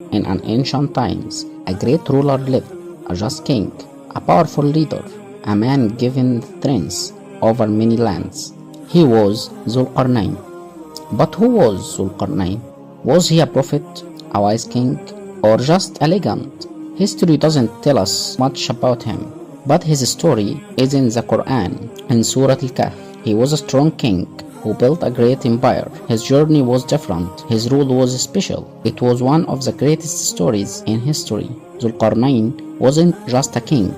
In an ancient times, a great ruler lived, a just king, a powerful leader, a man given strength over many lands. He was Dhul-Qarnayn. But who was Dhul-Qarnayn? Was he a prophet, a wise king, or just a legend? History doesn't tell us much about him, but his story is in the Quran, in Surah Al-Kahf. He was a strong king who built a great empire. His journey was different. His rule was special. It was one of the greatest stories in history. Dhul-Qarnayn wasn't just a king.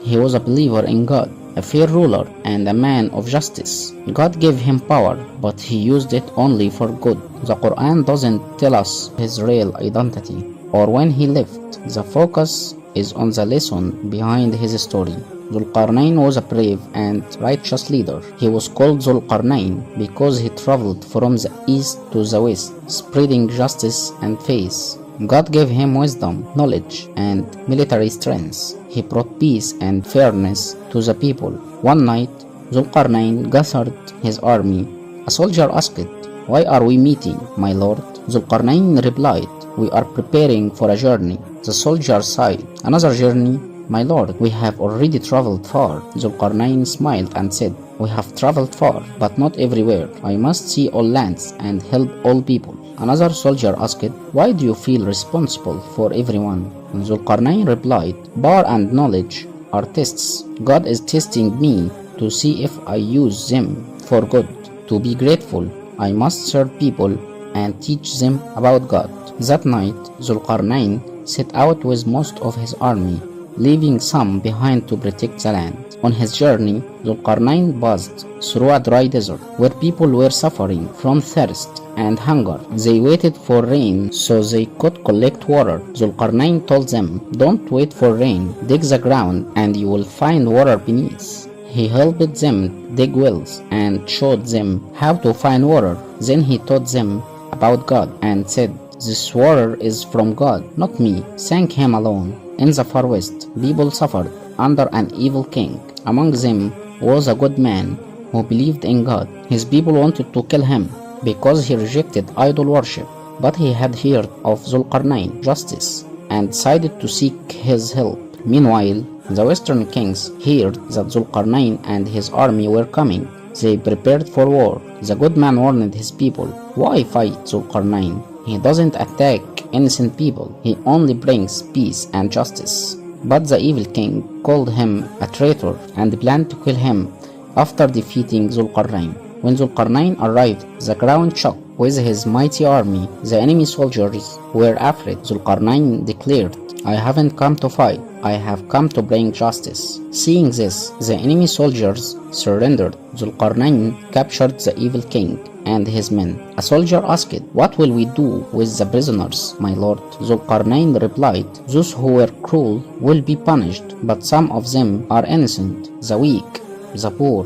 He was a believer in God, a fair ruler, and a man of justice. God gave him power, but he used it only for good. The Quran doesn't tell us his real identity or when he lived. The focus is on the lesson behind his story. Dhul-Qarnayn was a brave and righteous leader. He was called Dhul-Qarnayn because he traveled from the east to the west, spreading justice and faith. God gave him wisdom, knowledge, and military strength. He brought peace and fairness to the people. One night, Dhul-Qarnayn gathered his army. A soldier asked, "Why are we meeting, my lord?" Dhul-Qarnayn replied, "We are preparing for a journey." The soldier sighed, "Another journey? My lord, we have already traveled far." Dhul-Qarnayn smiled and said, "We have traveled far, but not everywhere. I must see all lands and help all people." Another soldier asked, "Why do you feel responsible for everyone?" Dhul-Qarnayn replied, "Power and knowledge are tests. God is testing me to see if I use them for good. To be grateful, I must serve people and teach them about God." That night, Dhul-Qarnayn set out with most of his army, leaving some behind to protect the land. On his journey, Dhul-Qarnayn passed through a dry desert where people were suffering from thirst and hunger. They waited for rain so they could collect water. Dhul-Qarnayn told them, "Don't wait for rain, dig the ground and you will find water beneath." He helped them dig wells and showed them how to find water. Then he taught them about God and said, "This water is from God, not me. Thank him alone." In the far west, people suffered under an evil king. Among them was a good man who believed in God. His people wanted to kill him because he rejected idol worship, but he had heard of Dhul-Qarnayn justice and decided to seek his help. Meanwhile, the western kings heard that Dhul-Qarnayn and his army were coming. They prepared for war. The good man warned his people, "Why fight Dhul-Qarnayn? He doesn't attack innocent people. He only brings peace and justice." But the evil king called him a traitor and planned to kill him after defeating Dhul-Qarnayn. When Dhul-Qarnayn arrived, the ground shook with his mighty army. The enemy soldiers were afraid. Dhul-Qarnayn declared, "I haven't come to fight. I have come to bring justice." Seeing this, the enemy soldiers surrendered. Dhul-Qarnayn captured the evil king and his men. A soldier asked, "What will we do with the prisoners, my lord?" Dhul-Qarnayn replied, "Those who were cruel will be punished, but some of them are innocent. The weak, the poor,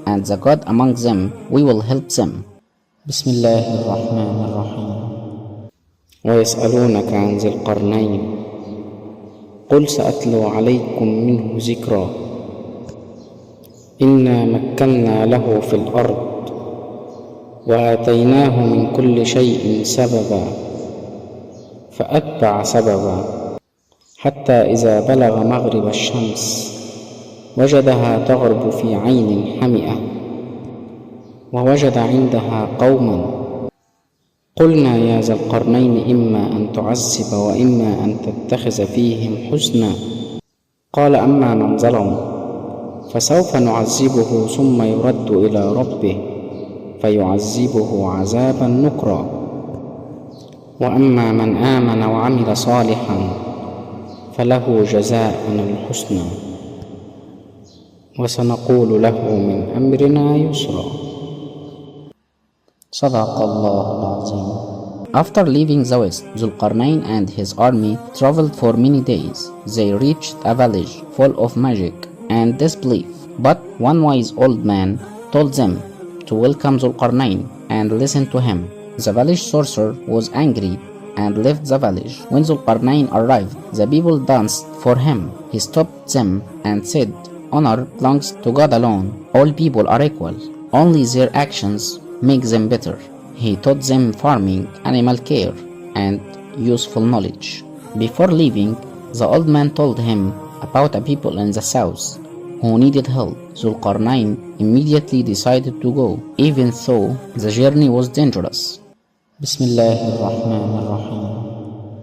and the good among them, we will help them." Bismillah ar-Rahman ar-Rahim. ويسألونك عن ذي القرنين قل سأتلو عليكم منه ذكرا إنا مكنا له في الأرض وآتيناه من كل شيء سببا فأتبع سببا حتى إذا بلغ مغرب الشمس وجدها تغرب في عين حمئة ووجد عندها قوما قلنا يا ذا القرنين إما أن تعذب وإما أن تتخذ فيهم حسنا قال أما من ظلم فسوف نعذبه ثم يرد إلى ربه فيعذبه عذابا نكرا وأما من آمن وعمل صالحا فله جزاء الحسنى وسنقول له من أمرنا يسرا. صدق الله العظيم. After leaving the west, Dhul-Qarnayn and his army traveled for many days. They reached a village full of magic and disbelief, but one wise old man told them to welcome Dhul-Qarnayn and listen to him. The village sorcerer was angry and left the village. When Dhul-Qarnayn arrived, the people danced for him. He stopped them and said, "Honor belongs to God alone. All people are equal. Only their actions make them better." He taught them farming, animal care, and useful knowledge. Before leaving, the old man told him about a people in the south who needed help. Dhul-Qarnayn immediately decided to go, even though the journey was dangerous. بسم الله الرحمن الرحيم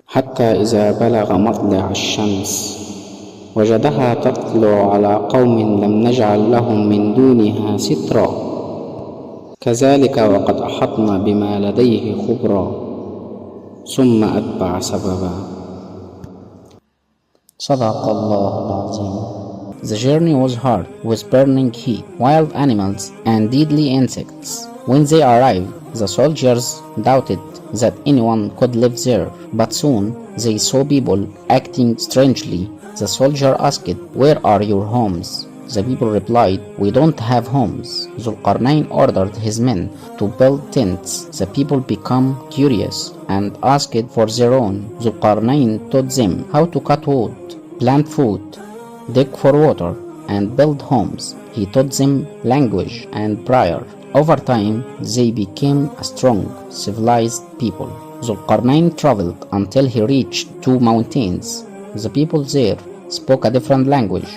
حتى إذا بلغ مطلع الشمس وجدها تطلع على قوم لم نجعل لهم من دونها سترا كذلك وقد أحطنا بما لديه خبرا ثم أتبع سببا. صدق الله العظيم. The journey was hard, with burning heat, wild animals, and deadly insects. When they arrived, the soldiers doubted that anyone could live there, but soon they saw people acting strangely. The soldier asked, "Where are your homes?" The people replied, "We don't have homes." Dhul-Qarnayn ordered his men to build tents. The people became curious and asked for their own. Dhul-Qarnayn taught them how to cut wood, plant food, dig for water, and build homes. He taught them language and prayer. Over time, they became a strong, civilized people. Dhul-Qarnayn traveled until he reached two mountains. The people there spoke a different language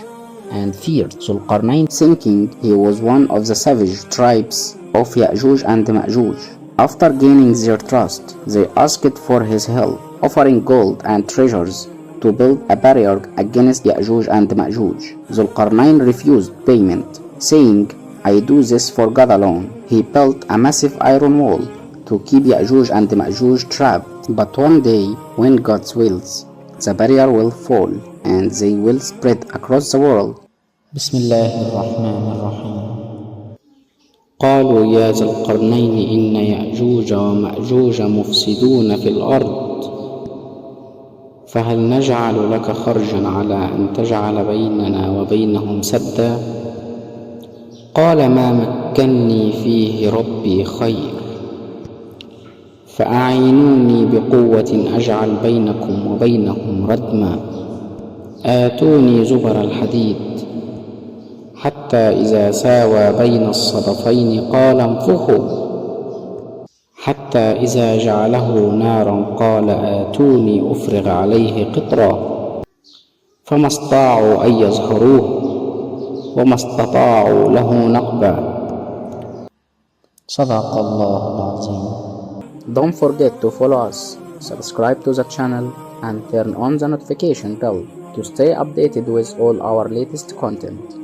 and feared Dhul-Qarnayn, thinking he was one of the savage tribes of Ya'juj and Ma'juj. After gaining their trust, they asked for his help, offering gold and treasures to build a barrier against Ya'juj and Ma'juj. Dhul-Qarnayn refused payment, saying, "I do this for God alone." He built a massive iron wall to keep Ya'juj and Ma'juj trapped. But one day, when God wills, the barrier will fall and they will spread across the world. بسم الله الرحمن الرحيم قالوا يا ذا القرنين إن يأجوج ومأجوج مفسدون في الأرض فهل نجعل لك خرجا على أن تجعل بيننا وبينهم سدا قال ما مكني فيه ربي خير فأعينوني بقوة أجعل بينكم وبينهم ردما آتوني زبر الحديد حتى إذا ساوى بين الصدفين قال انفخوا حتى إذا جعله نارا قال آتوني أفرغ عليه قطرا فما استطاعوا أن يظهروه وما استطاعوا له نقبا. صدق الله العظيم. Don't forget to follow us, subscribe to the channel, and turn on the notification bell to stay updated with all our latest content.